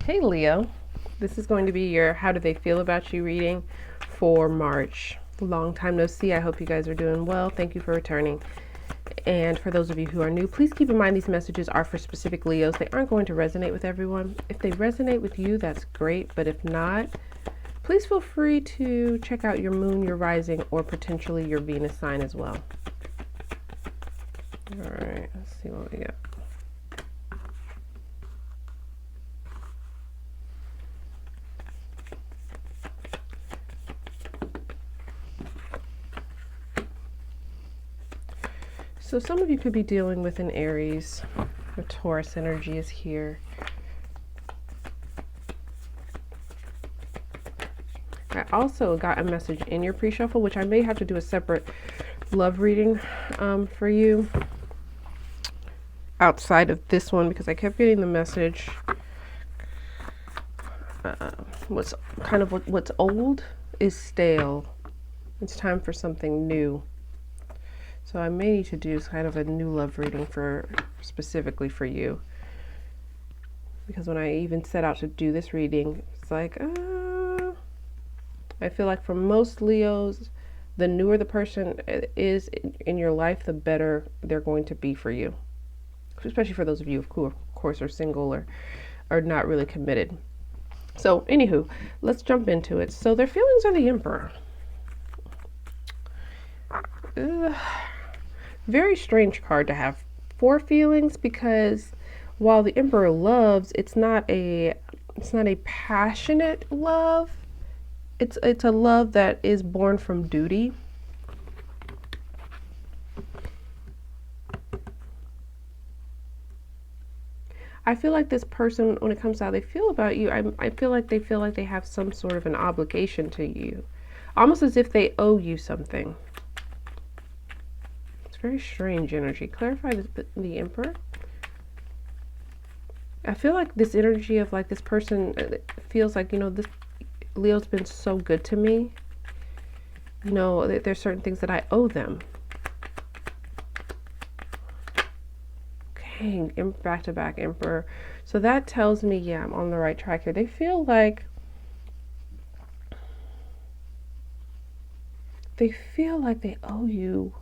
Hey Leo, this is going to be your How Do They Feel About You reading for March. Long time no see. I hope you guys are doing well. Thank you for returning. And for those of you who are new, please keep in mind these messages are for specific Leos. They aren't going to resonate with everyone. If they resonate with you, that's great. But if not, please feel free to check out your moon, your rising, or potentially your Venus sign as well. All right, let's see what we got. So some of you could be dealing with an Aries. The Taurus energy is here. I also got a message in your pre-shuffle, which I may have to do a separate love reading for you outside of this one, because I kept getting the message. What's old is stale. It's time for something new. So I may need to do kind of a new love reading specifically for you. Because when I even set out to do this reading, it's like, I feel like for most Leos, the newer the person is in your life, the better they're going to be for you. Especially for those of you who, of course, are single or are not really committed. So, anywho, let's jump into it. So, their feelings are the Emperor. Very strange card to have for feelings, because while the Emperor loves, it's not a passionate love. It's a love that is born from duty. I feel like this person, when it comes to how they feel about you, I feel like they have some sort of an obligation to you, almost as if they owe you something. It's very strange energy. Clarify the Emperor. I feel like this energy of like this person feels like, this Leo's been so good to me. There's certain things that I owe them. Okay, back-to-back Emperor. So that tells me, yeah, I'm on the right track here. They feel like they owe you.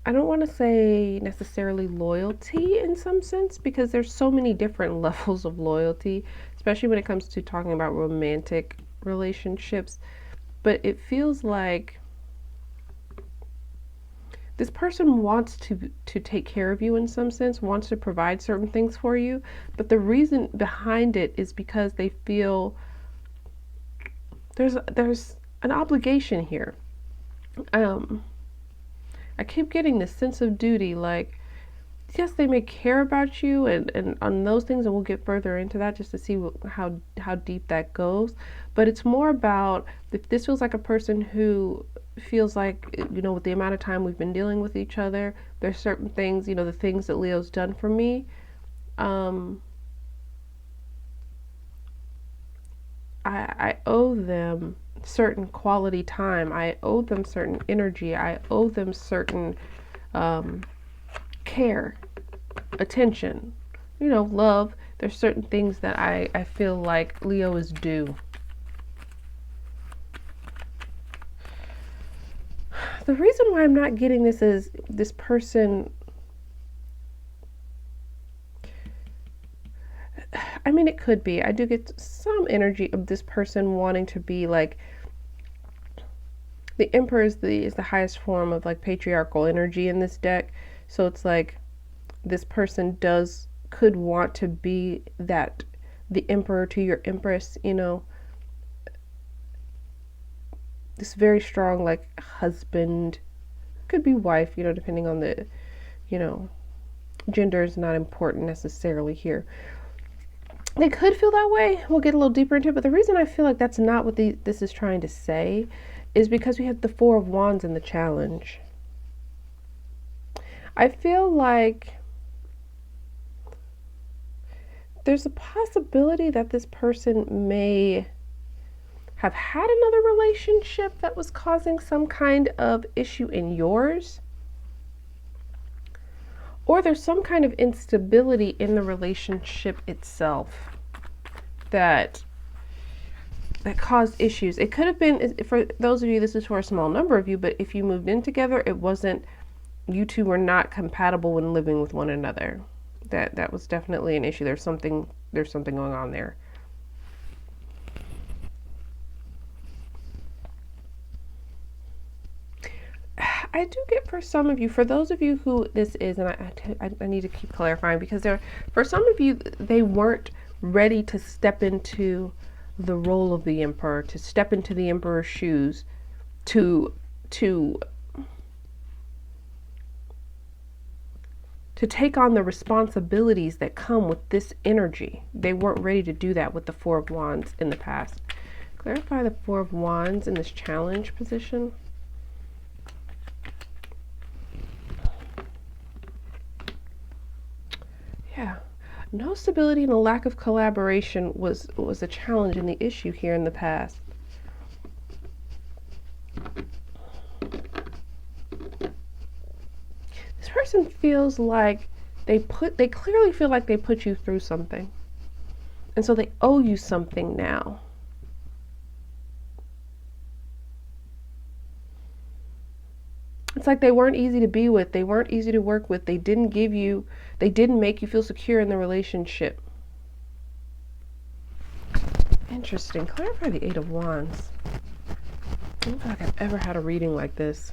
I don't want to say necessarily loyalty in some sense, because there's so many different levels of loyalty, especially when it comes to talking about romantic relationships. But it feels like this person wants to take care of you in some sense, wants to provide certain things for you. But the reason behind it is because they feel there's an obligation here. I keep getting this sense of duty, like, yes, they may care about you and on those things, and we'll get further into that just to see how deep that goes. But it's more about, if this feels like a person who feels like, with the amount of time we've been dealing with each other, there's certain things, the things that Leo's done for me, I owe them certain quality time. I owe them certain energy. I owe them certain care, attention, love. There's certain things that I feel like Leo is due. The reason why I'm not getting this is this person, I mean, it could be. I do get some energy of this person wanting to be like, the Emperor is the highest form of like patriarchal energy in this deck. So it's like this person could want to be that, the Emperor to your Empress, this very strong like husband, could be wife, depending on the, gender is not important necessarily here. They could feel that way. We'll get a little deeper into it, but the reason I feel like that's not what this is trying to say is because we have the Four of Wands in the challenge. I feel like there's a possibility that this person may have had another relationship that was causing some kind of issue in yours. or there's some kind of instability in the relationship itself that caused issues. It could have been, for those of you, this is for a small number of you, but if you moved in together, it wasn't, you two were not compatible when living with one another. That was definitely an issue. There's something going on there. I do get, for some of you, for those of you who this is, and I need to keep clarifying, because for some of you, they weren't ready to step into the role of the emperor, to step into the emperor's shoes, to take on the responsibilities that come with this energy. They weren't ready to do that with the Four of Wands in the past. Clarify the Four of Wands in this challenge position. Yeah, no stability and a lack of collaboration was a challenge and the issue here in the past. This person feels like they clearly feel like they put you through something, and so they owe you something now. It's like they weren't easy to be with, they weren't easy to work with, they didn't make you feel secure in the relationship. Interesting. Clarify the Eight of Wands. I don't feel like I've ever had a reading like this.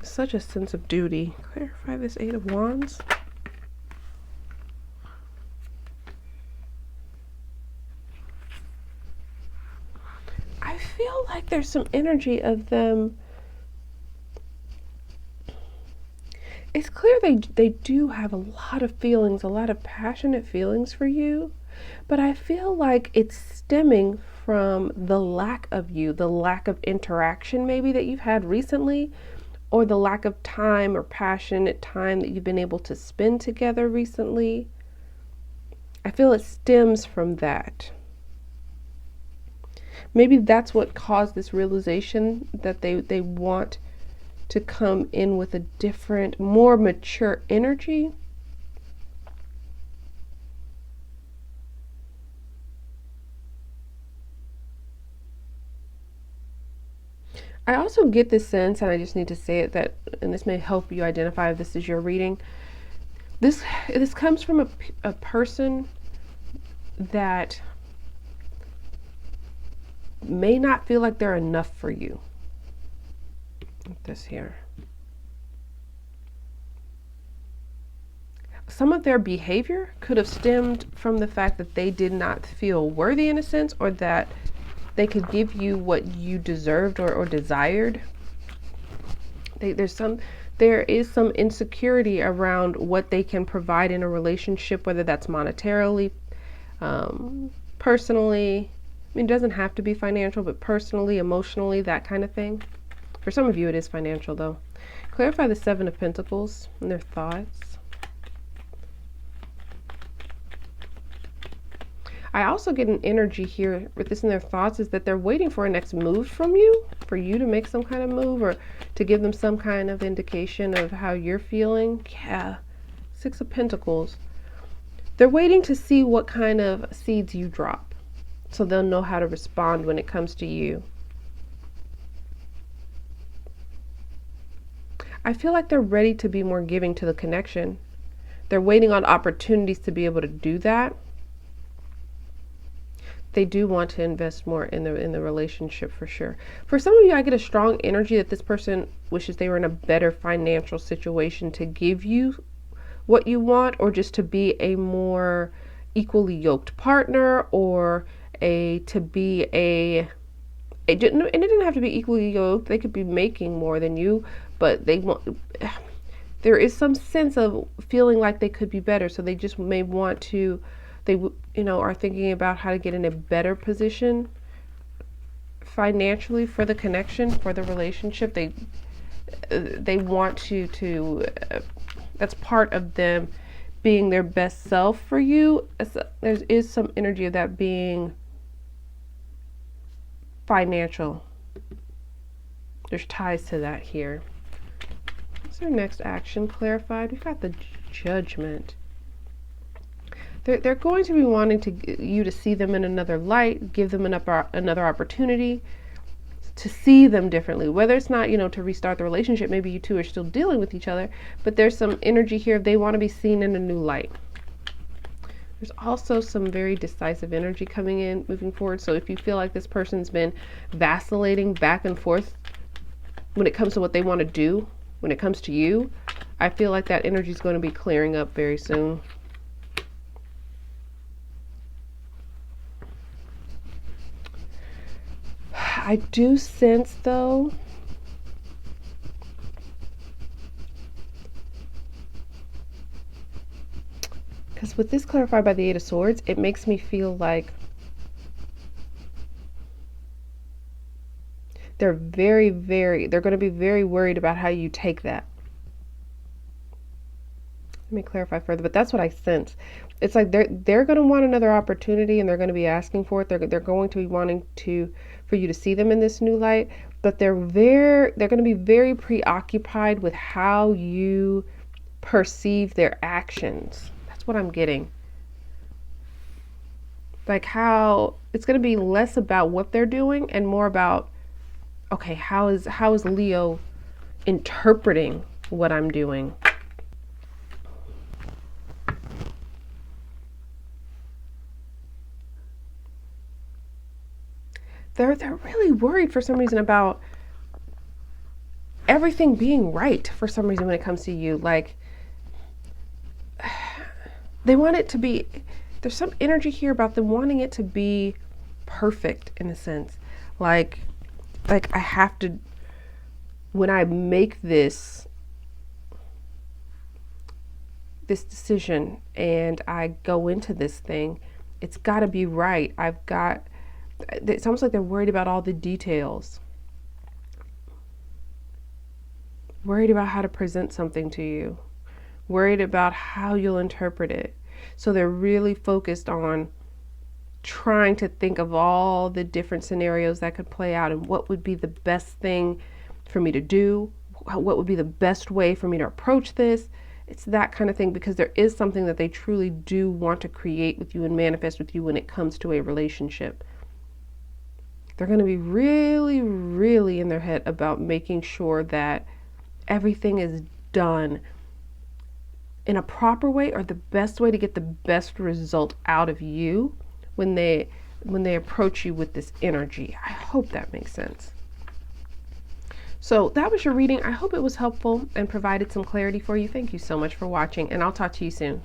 Such a sense of duty. Clarify this Eight of Wands. I feel like there's some energy of them. It's clear they do have a lot of feelings, a lot of passionate feelings for you, but I feel like it's stemming from the lack of you, the lack of interaction maybe that you've had recently, or the lack of time or passionate time that you've been able to spend together recently. I feel it stems from that. Maybe that's what caused this realization that they want to come in with a different, more mature energy. I also get this sense, and I just need to say it, that, and this may help you identify if this is your reading, this comes from a person that may not feel like they're enough for you. This here. Some of their behavior could have stemmed from the fact that they did not feel worthy in a sense, or that they could give you what you deserved or desired. There is some insecurity around what they can provide in a relationship, whether that's monetarily, personally. I mean, it doesn't have to be financial, but personally, emotionally, that kind of thing. For some of you, it is financial, though. Clarify the Seven of Pentacles and their thoughts. I also get an energy here with this in their thoughts is that they're waiting for a next move from you, for you to make some kind of move or to give them some kind of indication of how you're feeling. Yeah, Six of Pentacles. They're waiting to see what kind of seeds you drop, so they'll know how to respond when it comes to you. I feel like they're ready to be more giving to the connection. They're waiting on opportunities to be able to do that. They do want to invest more in the relationship for sure. For some of you, I get a strong energy that this person wishes they were in a better financial situation to give you what you want, or just to be a more equally yoked partner, or and it didn't have to be equally yoked. They could be making more than you, but there is some sense of feeling like they could be better. So they just may want to, are thinking about how to get in a better position financially for the connection, for the relationship. They want to that's part of them being their best self for you. There is some energy of that being financial. There's ties to that here. What's their next action clarified? We've got the Judgment. They're going to be wanting you to see them in another light, give them another opportunity to see them differently. Whether it's not, to restart the relationship, maybe you two are still dealing with each other, but there's some energy here. They want to be seen in a new light. There's also some very decisive energy coming in, moving forward. So if you feel like this person's been vacillating back and forth when it comes to what they want to do, when it comes to you, I feel like that energy is going to be clearing up very soon. I do sense, though, because with this clarified by the Eight of Swords, it makes me feel like they're going to be very worried about how you take that. Let me clarify further, but that's what I sense. It's like they're going to want another opportunity, and they're going to be asking for it. They're going to be wanting for you to see them in this new light, but they're going to be very preoccupied with how you perceive their actions. That's what I'm getting. Like how it's going to be less about what they're doing and more about, okay, how is Leo interpreting what I'm doing? They're really worried for some reason about everything being right for some reason when it comes to you. Like they want it to be, there's some energy here about them wanting it to be perfect in a sense. Like I have to, when I make this decision and I go into this thing, it's got to be right. It's almost like they're worried about all the details. Worried about how to present something to you. Worried about how you'll interpret it. So they're really focused on trying to think of all the different scenarios that could play out and what would be the best thing for me to do. What would be the best way for me to approach this. It's that kind of thing, because there is something that they truly do want to create with you and manifest with you when it comes to a relationship. They're going to be really, really in their head about making sure that everything is done in a proper way, or the best way to get the best result out of you when they approach you with this energy. I hope that makes sense. So that was your reading. I hope it was helpful and provided some clarity for you. Thank you so much for watching, and I'll talk to you soon.